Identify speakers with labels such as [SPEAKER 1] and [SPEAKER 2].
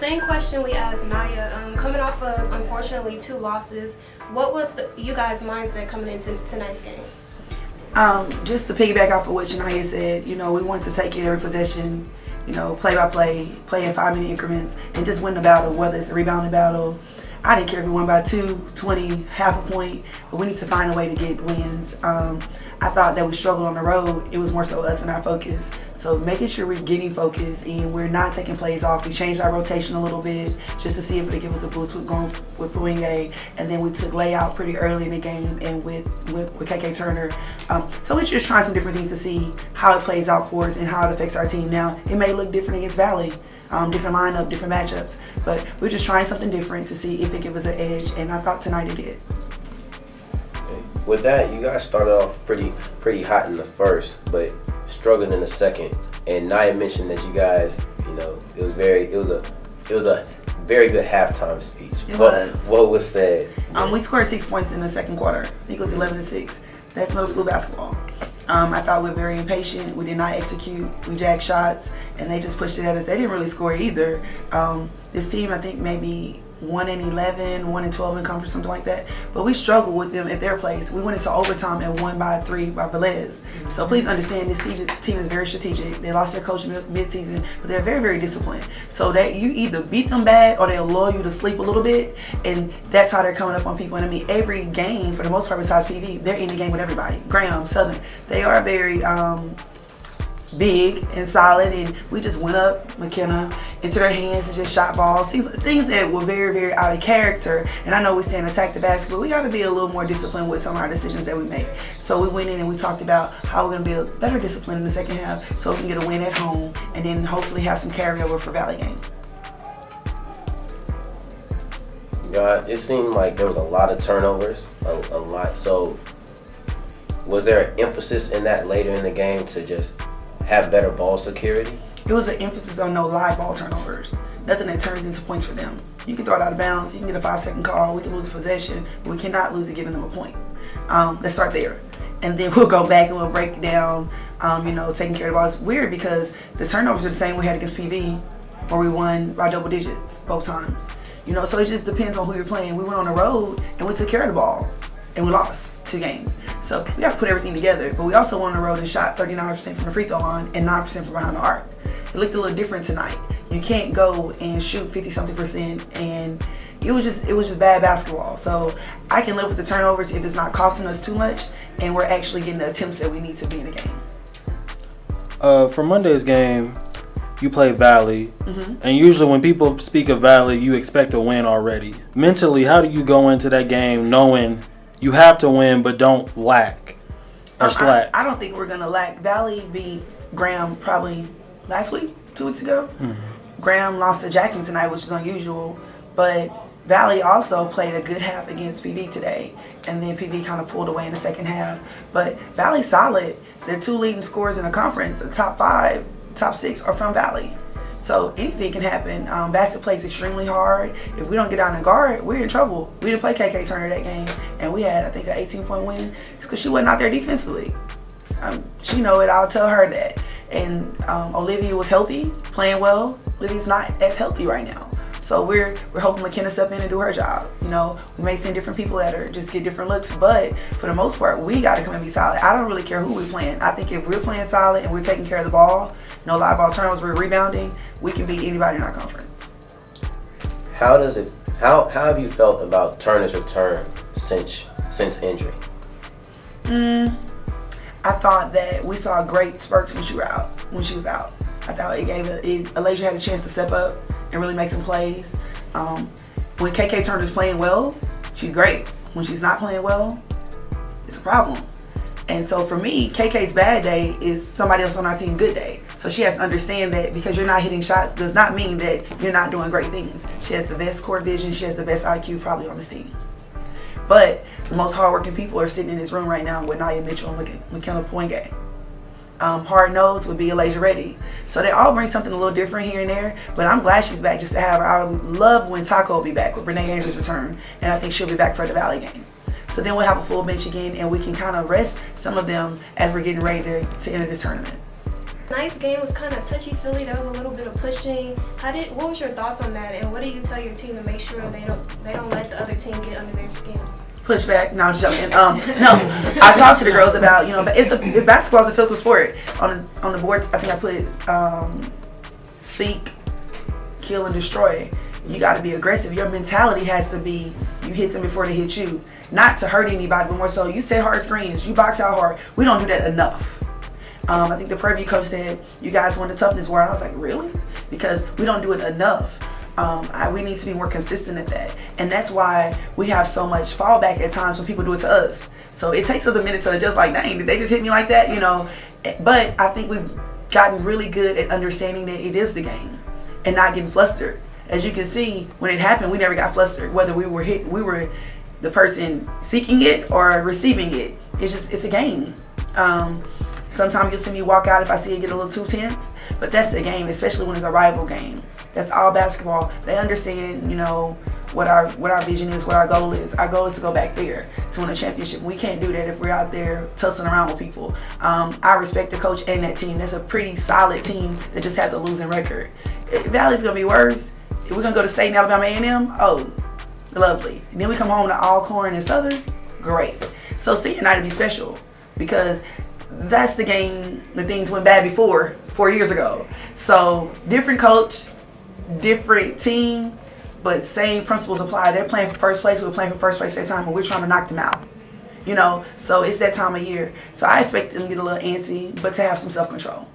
[SPEAKER 1] same question we asked Naya. Coming off of, unfortunately, 2 losses, what was you guys' mindset coming into tonight's game?
[SPEAKER 2] Just to piggyback off of what Shania said, we wanted to take every possession, play by play, play in 5-minute increments, and just win the battle, whether it's a rebounding battle. I didn't care if we won by 2, 20, half a point, but we need to find a way to get wins. I thought that we struggled on the road. It was more so us and our focus. So making sure we're getting focused and we're not taking plays off. We changed our rotation a little bit just to see if they give us a boost with going with Bouyenge. And then we took layout pretty early in the game and with KK Turner. So we're just trying some different things to see how it plays out for us and how it affects our team. Now, it may look different against Valley. Different lineup, different matchups. But we're just trying something different to see if it gives us an edge. And I thought tonight it did.
[SPEAKER 3] With that, you guys started off pretty hot in the first, but struggled in the second. And Naya mentioned that you guys, it was a very good halftime speech. What was said?
[SPEAKER 2] We scored 6 points in the second quarter. I think it was 11-6. That's middle school basketball. I thought we were very impatient. We did not execute. We jacked shots, and they just pushed it at us. They didn't really score either. This team, I think, maybe 1-11, 1-12 in conference, something like that. But we struggled with them at their place. We went into overtime and won by 3 by Velez. So please understand, this team is very strategic. They lost their coach mid-season, but they're very, very disciplined. So that you either beat them bad or they'll lull you to sleep a little bit, and that's how they're coming up on people. And I mean, every game, for the most part, besides PV, they're in the game with everybody. Graham, Southern, they are very big and solid, and we just went up McKenna into their hands and just shot balls, things that were very, very out of character. And I know we're saying attack the basket, but we got to be a little more disciplined with some of our decisions that we make. So we went in and we talked about how we're going to be a better discipline in the second half so we can get a win at home and then hopefully have some carryover for Valley game.
[SPEAKER 3] Yeah, it seemed like there was a lot of turnovers, a lot. So was there an emphasis in that later in the game to just have better ball security?
[SPEAKER 2] It was an emphasis on no live ball turnovers. Nothing that turns into points for them. You can throw it out of bounds, you can get a 5-second call, we can lose a possession, but we cannot lose it giving them a point. Let's start there. And then we'll go back and we'll break down, taking care of the ball. It's weird because the turnovers are the same we had against PV, where we won by double digits both times. So it just depends on who you're playing. We went on the road and we took care of the ball and we lost 2 games. So we got to put everything together. But we also went on the road and shot 39% from the free throw line and 9% from behind the arc. It looked a little different tonight. You can't go and shoot 50-something%, and it was just bad basketball. So I can live with the turnovers if it's not costing us too much and we're actually getting the attempts that we need to be in the game.
[SPEAKER 4] For Monday's game, you play Valley, and usually when people speak of Valley, you expect a win already. Mentally, how do you go into that game knowing you have to win but don't lack or slack?
[SPEAKER 2] I don't think we're going to lack. Valley beat Graham probably last week, 2 weeks ago. Graham lost to Jackson tonight, which is unusual, but Valley also played a good half against PV today, and then PV kind of pulled away in the second half. But Valley's solid. The 2 leading scorers in the conference, the top 5, top 6 are from Valley. So anything can happen. Bassett plays extremely hard. If we don't get out and guard, we're in trouble. We didn't play KK Turner that game, and we had, I think, an 18-point win. It's because she wasn't out there defensively. She know it. I'll tell her that. And Olivia was healthy, playing well. Olivia's not as healthy right now. So we're hoping McKenna step in and do her job. We may send different people at her, just get different looks, but for the most part, we got to come and be solid. I don't really care who we're playing. I think if we're playing solid and we're taking care of the ball, no live ball turnovers, we're rebounding, we can beat anybody in our conference.
[SPEAKER 3] How have you felt about Turner's return since injury?
[SPEAKER 2] I thought that we saw great spurts when she was out. I thought Alasia had a chance to step up and really make some plays. When KK Turner's playing well, she's great. When she's not playing well, it's a problem. And so for me, KK's bad day is somebody else on our team's good day. So she has to understand that because you're not hitting shots does not mean that you're not doing great things. She has the best court vision. She has the best IQ probably on this team. But the most hardworking people are sitting in this room right now with Nia Mitchell and McKenna Bouyenge. Hard nose would be Alasia Reddy. So they all bring something a little different here and there, but I'm glad she's back just to have her. I would love when Taco will be back with Renee Andrews' return, and I think she'll be back for the Valley game. So then we'll have a full bench again, and we can kind of rest some of them as we're getting ready to enter this tournament.
[SPEAKER 1] Tonight's game was kind of touchy-feely. There was a little bit of pushing. What was your thoughts on that? And what do you tell your team to make sure they don't let the other team get under their skin?
[SPEAKER 2] Push back. No, I'm just joking. No, I talked to the girls about, but it's basketball is a physical sport. On the boards, I think I put seek, kill, and destroy. You got to be aggressive. Your mentality has to be you hit them before they hit you. Not to hurt anybody, but more so you set hard screens. You box out hard. We don't do that enough. I think the Prairie View coach said, you guys won the toughness war. I was like, really? Because we don't do it enough. We need to be more consistent at that. And that's why we have so much fallback at times when people do it to us. So it takes us a minute to adjust, like, dang, did they just hit me like that? But I think we've gotten really good at understanding that it is the game and not getting flustered. As you can see, when it happened, we never got flustered. Whether we were the person seeking it or receiving it. It's a game. Sometimes you'll see me walk out if I see it get a little too tense, but that's the game, especially when it's a rival game. That's all basketball. They understand, what our vision is, what our goal is. Our goal is to go back there to win a championship. We can't do that if we're out there tussling around with people. I respect the coach and that team. That's a pretty solid team that just has a losing record. If Valley's gonna be worse, if we're gonna go to State and Alabama A&M, oh, lovely. And then we come home to Alcorn and Southern, great. So senior night will be special because that's the game that things went bad before 4 years ago. So different coach, different team, but same principles apply. They're playing for first place. We're playing for first place at that time, and we're trying to knock them out. So it's that time of year. So I expect them to get a little antsy, but to have some self-control.